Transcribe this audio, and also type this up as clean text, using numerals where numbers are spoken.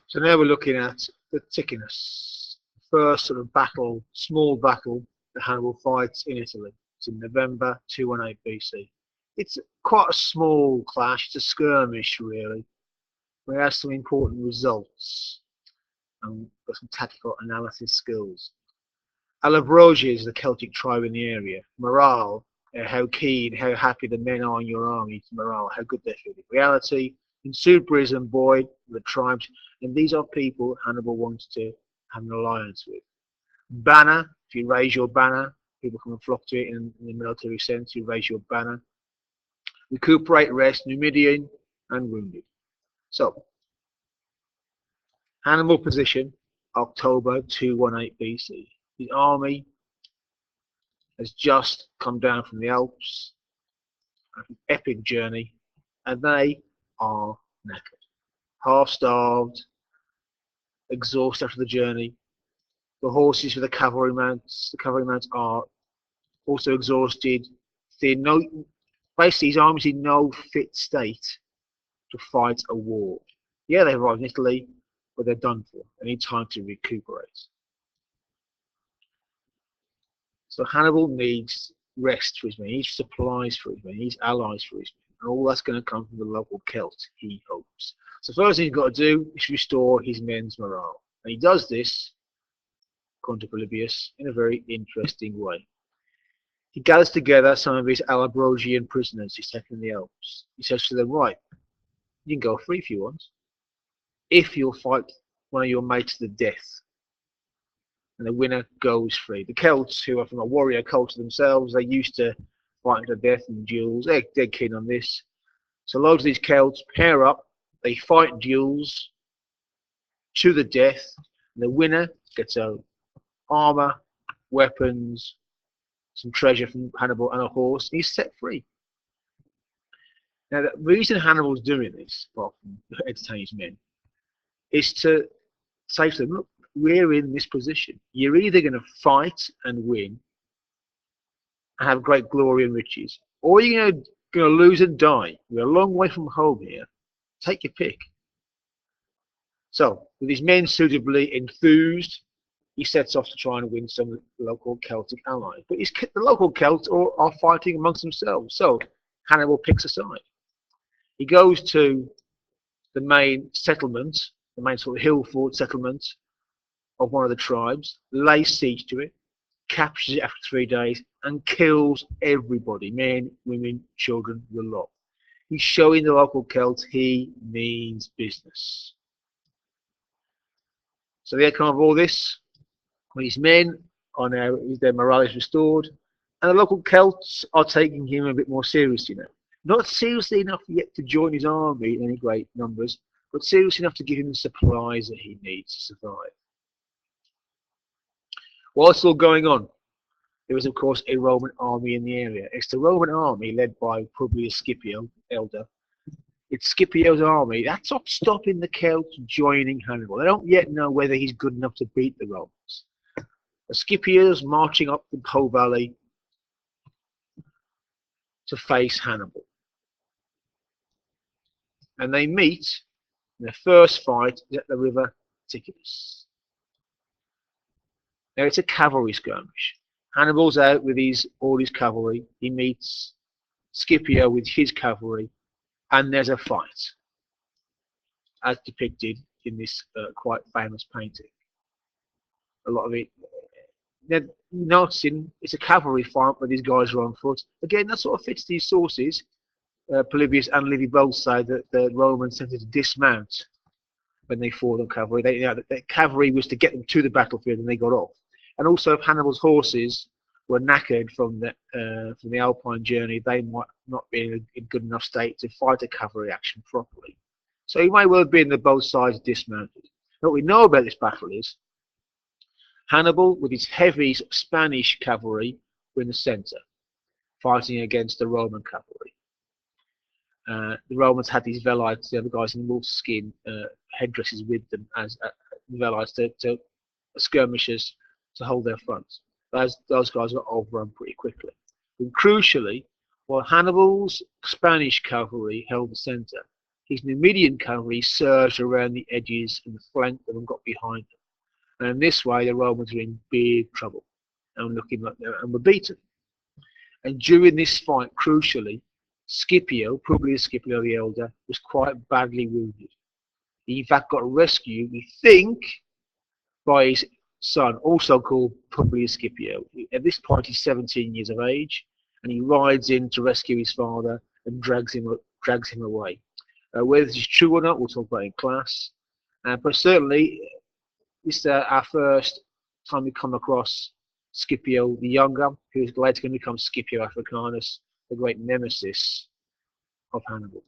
So now we're looking at the Ticinus, the first sort of battle, small battle that Hannibal fights in Italy. It's in November 218 BC. It's quite a small clash, it's a skirmish really, but it has some important results and got some tactical analysis skills. Allobroges is the Celtic tribe in the area. Morale, how keen, how happy the men are in your army, morale, how good they're feeling. Reality, Insuperis and Boyd, the tribes, and these are people Hannibal wants to have an alliance with. Banner, if you raise your banner, people come and flock to it in the military sense, you raise your banner. Recuperate, rest, Numidian, and wounded. So, Hannibal position, October 218 BC. His army has just come down from the Alps, an epic journey, and they are knackered, half-starved, exhausted after the journey. The horses for the cavalry mounts are also exhausted. Basically, his army's in no fit state to fight a war. Yeah, they arrived in Italy, but they're done for. They need time to recuperate. So Hannibal needs rest for his men, he needs supplies for his men, he needs allies for his men, and all that's going to come from the local Celts, he hopes. So first thing he's got to do is restore his men's morale. And he does this, according to Polybius, in a very interesting way. He gathers together some of his Allobrogian prisoners he's taken in the Alps. He says to them, right, you can go free if you want, if you'll fight one of your mates to the death. And the winner goes free. The Celts, who are from a warrior culture themselves, they're used to fighting to death in duels. They're dead keen on this. So loads of these Celts pair up, they fight duels to the death, and the winner gets armor, weapons, some treasure from Hannibal, and a horse, and he's set free. Now, the reason Hannibal's doing this, apart from entertaining his men, is to say to them, look, we're in this position. You're either going to fight and win and have great glory and riches, or you're going to lose and die. We're a long way from home here. Take your pick. So, with his men suitably enthused, he sets off to try and win some local Celtic allies. But the local Celts are fighting amongst themselves. So, Hannibal picks a side. He goes to the main settlement, the main sort of hill fort settlement of one of the tribes, lays siege to it, captures it after 3 days, and kills everybody, men, women, children, the lot. He's showing the local Celts he means business. So the outcome of all this, when his men are now, their morale is restored, and the local Celts are taking him a bit more seriously now. Not seriously enough yet to join his army in any great numbers, but serious enough to give him the supplies that he needs to survive. While it's all going on, there was of course a Roman army in the area. It's the Roman army led by Publius Scipio, elder. It's Scipio's army. That's not stopping the Celts joining Hannibal. They don't yet know whether he's good enough to beat the Romans. Scipio's marching up the Po Valley to face Hannibal. And they meet, and their first fight is at the river Ticinus. Now it's a cavalry skirmish. Hannibal's out with all his cavalry. He meets Scipio with his cavalry, and there's a fight, as depicted in this quite famous painting. A lot of it. Now, noticing it's a cavalry fight, but these guys are on foot. Again, that sort of fits these sources. Polybius and Livy both say that the Romans tended to dismount when they fought on cavalry. The cavalry was to get them to the battlefield, and they got off. And also, if Hannibal's horses were knackered from the Alpine journey, they might not be in a good enough state to fight a cavalry action properly. So he may well have been that both sides dismounted. What we know about this battle is Hannibal, with his heavy Spanish cavalry, were in the centre, fighting against the Roman cavalry. The Romans had these velites, the other guys in wolf skin headdresses with them as velites to skirmishers to hold their front. Those guys were overrun pretty quickly. And crucially, while Hannibal's Spanish cavalry held the centre, his Numidian cavalry surged around the edges and flanked them and got behind them. And in this way, the Romans were in big trouble and looking like they were beaten. And during this fight, crucially, Scipio, Publius Scipio the Elder, was quite badly wounded. He in fact got rescued, we think, by his son, also called Publius Scipio. At this point, he's 17 years of age, and he rides in to rescue his father and drags him away. Whether this is true or not, we'll talk about in class. But certainly, this is our first time we come across Scipio the Younger, who is later going to become Scipio Africanus, the great nemesis of Hannibal.